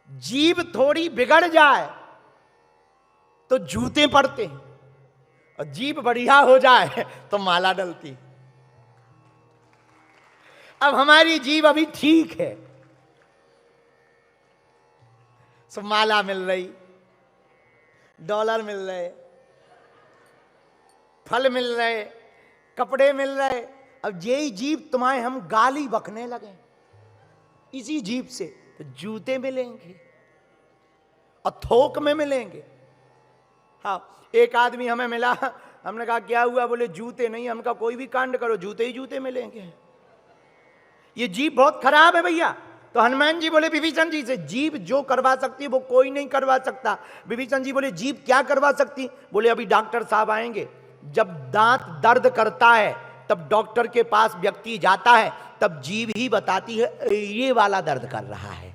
जीभ थोड़ी बिगड़ जाए तो जूते पड़ते हैं, और जीभ बढ़िया हो जाए तो माला डलती। अब हमारी जीभ अभी ठीक है, सो माला मिल रही, डॉलर मिल रहे, फल मिल रहे, कपड़े मिल रहे। अब यही जीभ तुम्हारे हम गाली बकने लगे इसी जीभ से, तो जूते मिलेंगे और थोक में मिलेंगे। हाँ, एक आदमी हमें मिला, हमने कहा क्या हुआ? बोले जूते नहीं। हमने कहा कोई भी कांड करो जूते ही जूते मिलेंगे। ये जीभ बहुत खराब है भैया। तो हनुमान जी बोले विभीषण जी से, जीभ जो करवा सकती है वो कोई नहीं करवा सकता। विभीषण जी बोले जीभ क्या करवा सकती? बोले अभी डॉक्टर साहब आएंगे, जब दांत दर्द करता है तब डॉक्टर के पास व्यक्ति जाता है, तब जीभ ही बताती है ये वाला दर्द कर रहा है।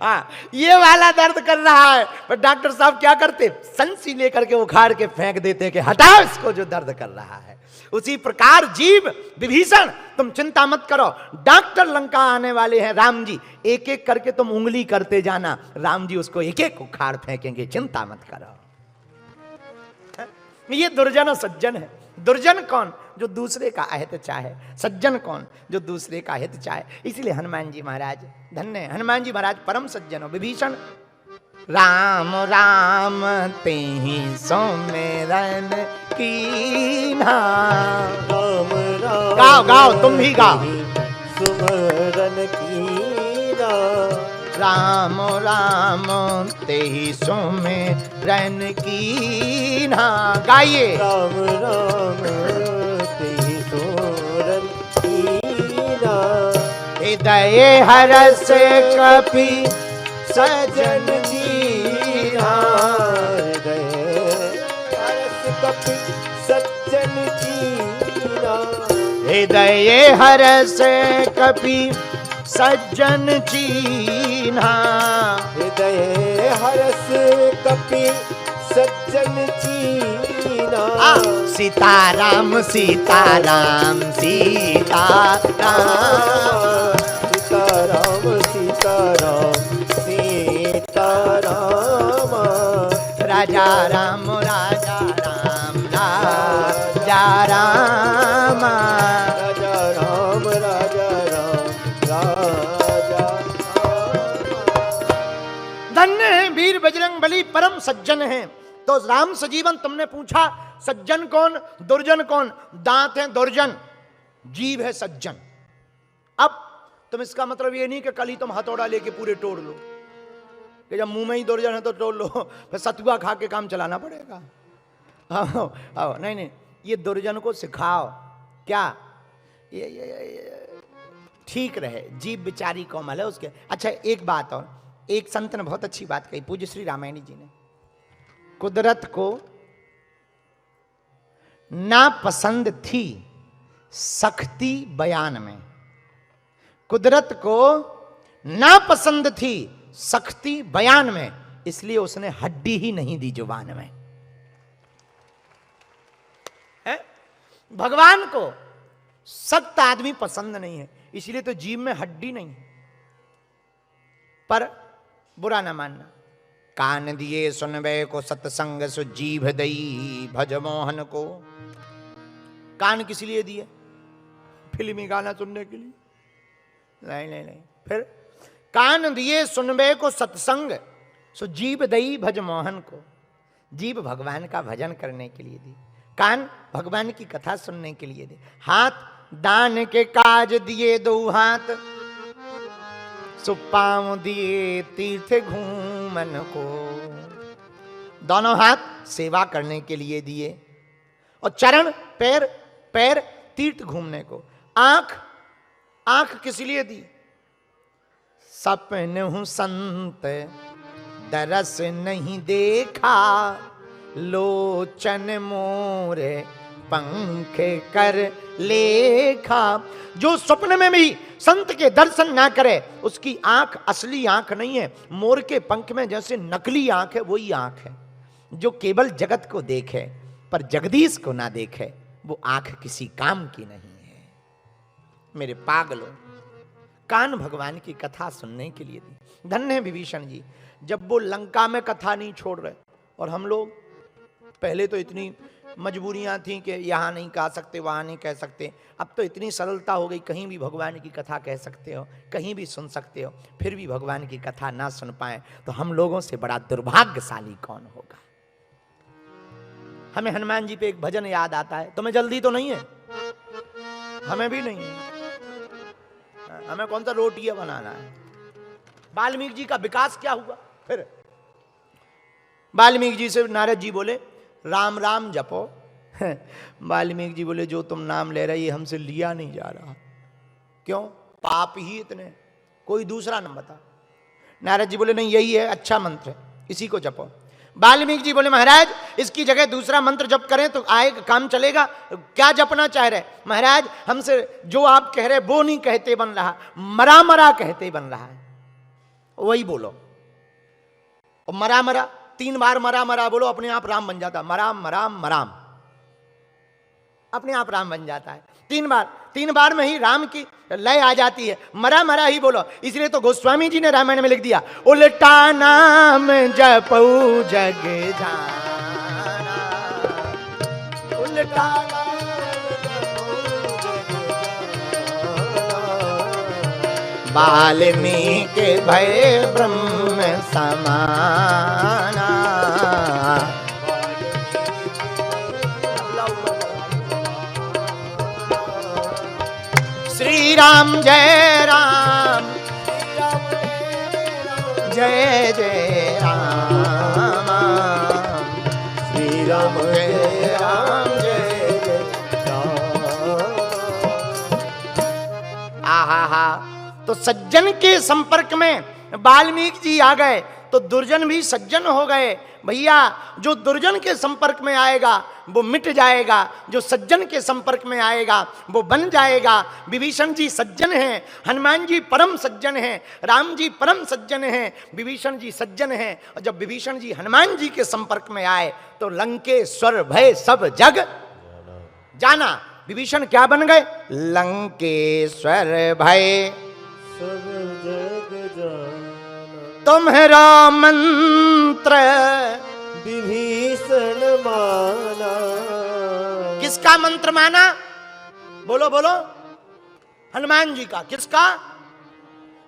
हाँ, ये वाला दर्द कर रहा है। पर डॉक्टर साहब क्या करते? संसी लेकर के उखाड़ के फेंक देते हैं कि हटाओ इसको जो दर्द कर रहा है। उसी प्रकार जीभ, विभीषण तुम चिंता मत करो, डॉक्टर लंका आने वाले हैं राम जी, एक एक करके तुम उंगली करते जाना, राम जी उसको एक एक उखाड़ फेंकेंगे, चिंता मत करो। ये दुर्जन और सज्जन है। दुर्जन कौन? जो दूसरे का अहित चाहे। सज्जन कौन? जो दूसरे का हित चाहे। इसलिए हनुमान जी महाराज धन्य, हनुमान जी महाराज परम सज्जन हो। विभीषण राम राम तेहि सुमिरन कीन्हा। राम राम गाओ गाओ, तुम भी गाओ। सुमिरन कीन्हा। राम राम तेहि सुमिरन कीन्हा। गाइए। राम राम तेहि सुमिरन कीन्हा। हृदय हरस कपि सजन दीन्हा। सज्जन कीन्हा। हृदय हरस कपि सज्जन चीन्हा। हृदय हरस कपि सज्जन चीन्हा। सीताराम सीताराम सीताराम। सीताराम सीताराम सीताराम। राजा राम राजा राम राजा राम। राजा राम राजा राम राजा। धन्य है वीर बजरंग बली, परम सज्जन हैं। तो राम सजीवन तुमने पूछा सज्जन कौन, दुर्जन कौन? दांत है दुर्जन, जीव है सज्जन। अब तुम इसका मतलब ये नहीं कि कल ही तुम हथौड़ा लेके पूरे तोड़ लो, कि जब मुंह में ही दुर्जन है तो तोड़ लो, फिर सतुआ खा के काम चलाना पड़ेगा। आओ आओ, नहीं नहीं, ये दुर्जन को सिखाओ क्या ये ठीक रहे, जीव बिचारी कोमल है उसके। अच्छा एक बात और, एक संत ने बहुत अच्छी बात कही, पूज्य श्री रामायणी जी ने, कुदरत को ना पसंद थी सख्ती बयान में। कुदरत को ना पसंद थी सख्ती बयान में, इसलिए उसने हड्डी ही नहीं दी जुबान में। है? भगवान को सख्त आदमी पसंद नहीं है, इसलिए तो जीभ में हड्डी नहीं। पर बुरा ना मानना। कान दिए सुनबे को सत्संग सु जीभ दई भज मोहन को। कान किस लिए दिए? फिल्मी गाना सुनने के लिए? नहीं नहीं नहीं। फिर कान दिए सुनबे को सत्संग सो जीभ दई भज मोहन को। जीभ भगवान का भजन करने के लिए दी, कान भगवान की कथा सुनने के लिए दी। हाथ दान के काज दिए दो हाथ, सो पांव दिए तीर्थ घूमन को। दोनों हाथ सेवा करने के लिए दिए, और चरण पैर पैर तीर्थ घूमने को। आंख आंख किस लिए दी? सपन हूं संत दरस नहीं देखा, लोचन मोरे पंख कर लेखा। जो स्वप्न में भी संत के दर्शन ना करे, उसकी आंख असली आंख नहीं है। मोर के पंख में जैसे नकली आंख है, वही आंख है। जो केवल जगत को देखे पर जगदीश को ना देखे, वो आंख किसी काम की नहीं है। मेरे पागलों, कान भगवान की कथा सुनने के लिए दी। धन्य है विभीषण जी, जब वो लंका में कथा नहीं छोड़ रहे। और हम लोग पहले तो इतनी मजबूरियां थी कि यहाँ नहीं कह सकते, वहाँ नहीं कह सकते। अब तो इतनी सरलता हो गई, कहीं भी भगवान की कथा कह सकते हो, कहीं भी सुन सकते हो। फिर भी भगवान की कथा ना सुन पाए तो हम लोगों से बड़ा दुर्भाग्यशाली कौन होगा। हमें हनुमान जी पे एक भजन याद आता है। तुम्हें जल्दी तो नहीं है? हमें भी नहीं है। हमें कौन सा रोटियां बनाना है। वाल्मीकि जी का विकास क्या हुआ? फिर वाल्मीकि जी से नारद जी बोले राम राम जपो। वाल्मीकि जी बोले जो तुम नाम ले रहे, ये हमसे लिया नहीं जा रहा। क्यों? पाप ही इतने, कोई दूसरा नाम बता। नारद जी बोले नहीं, यही है, अच्छा मंत्र है, इसी को जपो। वाल्मीकि जी बोले महाराज इसकी जगह दूसरा मंत्र जप करें तो आएगा, काम चलेगा। क्या जपना चाह रहे? महाराज हमसे जो आप कह रहे वो नहीं कहते बन रहा, मरा मरा कहते बन रहा है, वही बोलो। और मरा मरा 3 बार मरा मरा बोलो, अपने आप राम बन जाता। मराम मराम मराम, अपने आप राम बन जाता है। 3 बार में ही राम की लय आ जाती है। मरा मरा ही बोलो। इसलिए तो गोस्वामी जी ने रामायण में लिख दिया, उल्टा नाम जपऊ जग जाना, उल्टा वाल्मीकि भय ब्रह्म समाना। श्री राम जय राम, जय जय राम, श्री राम जय राम, जय जय राम। आहा हा। तो सज्जन के संपर्क में वाल्मीकि जी आ गए तो दुर्जन भी सज्जन हो गए। भैया जो दुर्जन के संपर्क में आएगा वो मिट जाएगा, जो सज्जन के संपर्क में आएगा वो बन जाएगा। विभीषण जी सज्जन हैं, हनुमान जी परम सज्जन हैं, राम जी परम सज्जन हैं, विभीषण जी सज्जन हैं। और जब विभीषण जी हनुमान जी के संपर्क में आए तो लंकेश्वर भय सब जग जाना। विभीषण क्या बन गए? लंकेश्वर भय सब जग जाना। तुम्हारा मंत्र विभीषण माना। किसका मंत्र माना? बोलो बोलो। हनुमान जी का। किसका?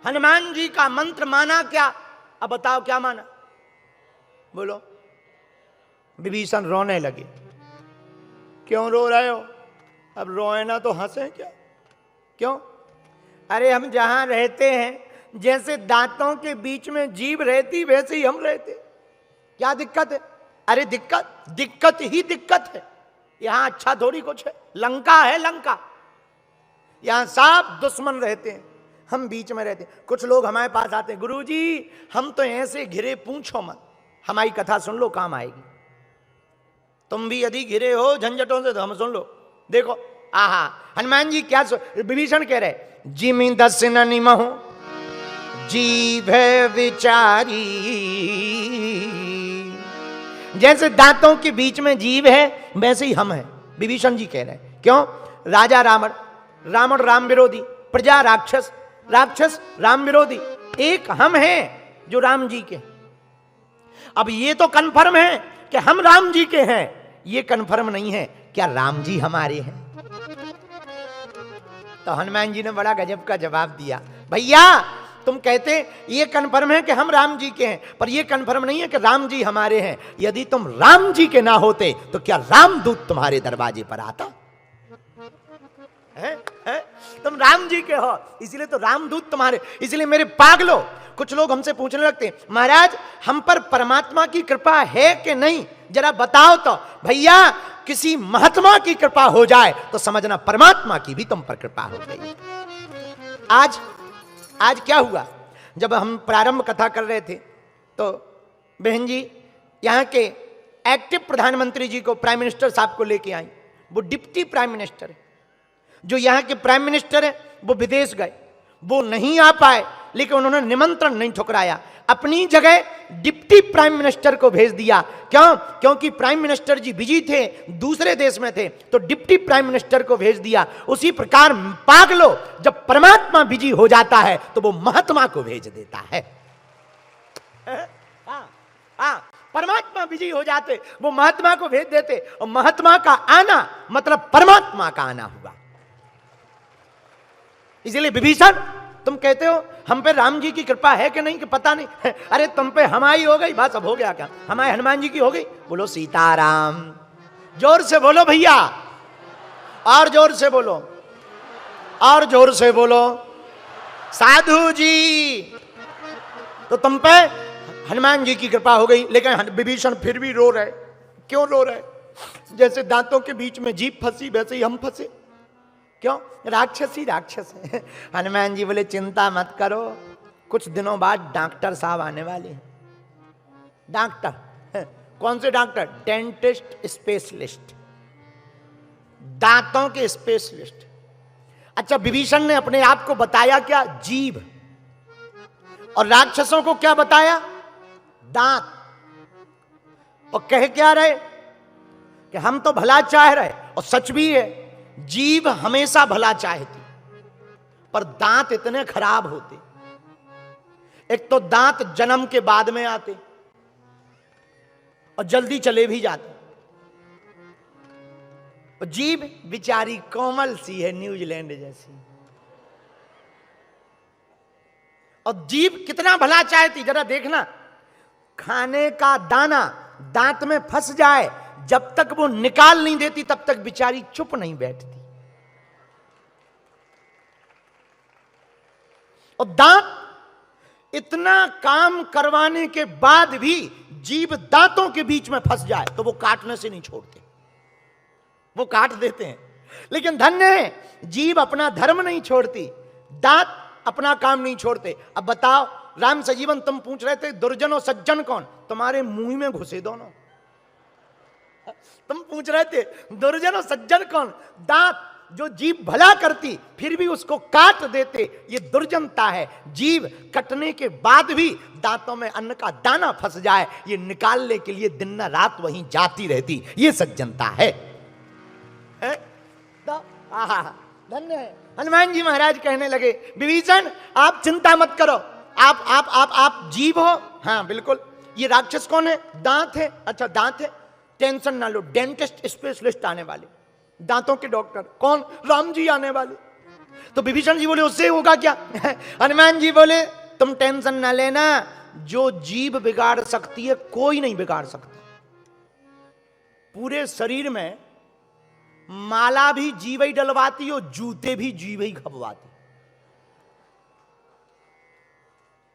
हनुमान जी का मंत्र माना। क्या? अब बताओ क्या माना? बोलो। विभीषण रोने लगे। क्यों रो रहे हो? अब रोए ना तो हंसे क्या? क्यों? अरे हम जहां रहते हैं जैसे दांतों के बीच में जीभ रहती वैसे ही हम रहते। क्या दिक्कत है? अरे दिक्कत ही दिक्कत है। यहां अच्छा थोड़ी कुछ है। लंका है लंका, यहां सब दुश्मन रहते हैं, हम बीच में रहते हैं। कुछ लोग हमारे पास आते हैं, गुरुजी हम तो ऐसे घिरे, पूछो मत, हमारी कथा सुन लो, काम आएगी। तुम भी यदि घिरे हो झंझटों से तो हम सुन लो। देखो आहा, हनुमान जी क्या विभीषण कह रहे, जिमि दस न निमहु जीभ विचारी। जैसे दांतों के बीच में जीभ है वैसे ही हम हैं, विभीषण जी कह रहे हैं। क्यों? राजा रावण, रावण राम विरोधी, प्रजा राक्षस, राक्षस राम विरोधी, एक हम हैं जो राम जी के। अब ये तो कन्फर्म है कि हम राम जी के हैं, ये कन्फर्म नहीं है क्या राम जी हमारे हैं। तो हनुमान जी ने बड़ा गजब का जवाब दिया, भैया तुम कहते ये कन्फर्म है कि हम राम जी के हैं, पर ये कन्फर्म नहीं है कि राम जी हमारे हैं। यदि तुम राम जी के ना होते तो क्या रामदूत तुम्हारे दरवाजे पर आता? है? तुम राम जी के हो, इसलिए तो रामदूत तुम्हारे। इसलिए मेरे पागलो, कुछ लोग हमसे पूछने लगते हैं, महाराज हम पर परमात्मा की कृपा है कि नहीं, जरा बताओ तो। भैया किसी महात्मा की कृपा हो जाए तो समझना परमात्मा की भी तुम पर कृपा हो गई। आज क्या हुआ, जब हम प्रारंभ कथा कर रहे थे तो बहन जी यहाँ के एक्टिव प्रधानमंत्री जी को, प्राइम मिनिस्टर साहब को लेके आई। वो डिप्टी प्राइम मिनिस्टर है, जो यहाँ के प्राइम मिनिस्टर है वो विदेश गए, वो नहीं आ पाए। लेकिन उन्होंने निमंत्रण नहीं ठुकराया। अपनी जगह डिप्टी प्राइम मिनिस्टर को भेज दिया। क्यों? क्योंकि प्राइम मिनिस्टर जी बिजी थे, दूसरे देश में थे, तो डिप्टी प्राइम मिनिस्टर को भेज दिया। उसी प्रकार पागलो, जब परमात्मा बिजी हो जाता है तो वो महात्मा को भेज देता है। परमात्मा बिजी हो जाते, वो महात्मा को भेज देते, और महात्मा का आना मतलब परमात्मा का आना हुआ। इसलिए विभीषण, तुम कहते हो हम पे राम जी की कृपा है कि नहीं कि पता नहीं, अरे तुम पे हमारी हो गई, बस अब हो गया क्या? हमारे हनुमान जी की हो गई। बोलो सीताराम, जोर से बोलो भैया, और जोर से बोलो, और जोर से बोलो साधु जी। तो तुम पे हनुमान जी की कृपा हो गई, लेकिन विभीषण फिर भी रो रहे। क्यों रो रहे? जैसे दांतों के बीच में जीभ फंसी, वैसे ही हम फंसे। क्यों? राक्षस ही राक्षस है। हनुमान जी बोले चिंता मत करो, कुछ दिनों बाद डॉक्टर साहब आने वाले हैं। डॉक्टर? कौन से डॉक्टर? डेंटिस्ट स्पेशलिस्ट, दांतों के स्पेशलिस्ट। अच्छा, विभीषण ने अपने आप को बताया क्या? जीभ। और राक्षसों को क्या बताया? दांत। और कह क्या रहे कि हम तो भला चाह रहे, और सच भी है, जीभ हमेशा भला चाहती, पर दांत इतने खराब होते। एक तो दांत जन्म के बाद में आते और जल्दी चले भी जाते, और जीभ बेचारी कोमल सी है, न्यूजीलैंड जैसी। और जीभ कितना भला चाहती, जरा देखना, खाने का दाना दांत में फंस जाए, जब तक वो निकाल नहीं देती तब तक बेचारी चुप नहीं बैठती। और दांत इतना काम करवाने के बाद भी जीभ दांतों के बीच में फंस जाए तो वो काटने से नहीं छोड़ते, वो काट देते हैं। लेकिन धन्य है, जीभ अपना धर्म नहीं छोड़ती, दांत अपना काम नहीं छोड़ते। अब बताओ राम सजीवन, तुम पूछ रहे थे दुर्जन और सज्जन कौन? तुम्हारे मुंह में घुसे दोनों। तुम पूछ रहे थे दुर्जन और सज्जन कौन? दांत जो जीभ भला करती फिर भी उसको काट देते, ये दुर्जनता है। जीभ कटने के बाद भी दांतों में अन्न का दाना फंस जाए, ये निकालने के लिए दिन रात वहीं जाती रहती, ये सज्जनता है। तो धन्य है। हनुमान जी महाराज कहने लगे विभीषण आप चिंता मत करो, आप जीभ हो। हाँ बिल्कुल। ये राक्षस कौन है? दांत है। अच्छा दांत है, टेंशन ना लो, डेंटिस्ट स्पेशलिस्ट आने वाले, दांतों के डॉक्टर। कौन? राम जी आने वाले। तो विभीषण जी बोले उससे होगा क्या? हनुमान जी बोले तुम टेंशन ना लेना, जो जीभ बिगाड़ सकती है कोई नहीं बिगाड़ सकता। पूरे शरीर में माला भी जीव ही डलवाती और जूते भी जीव ही खपवाती।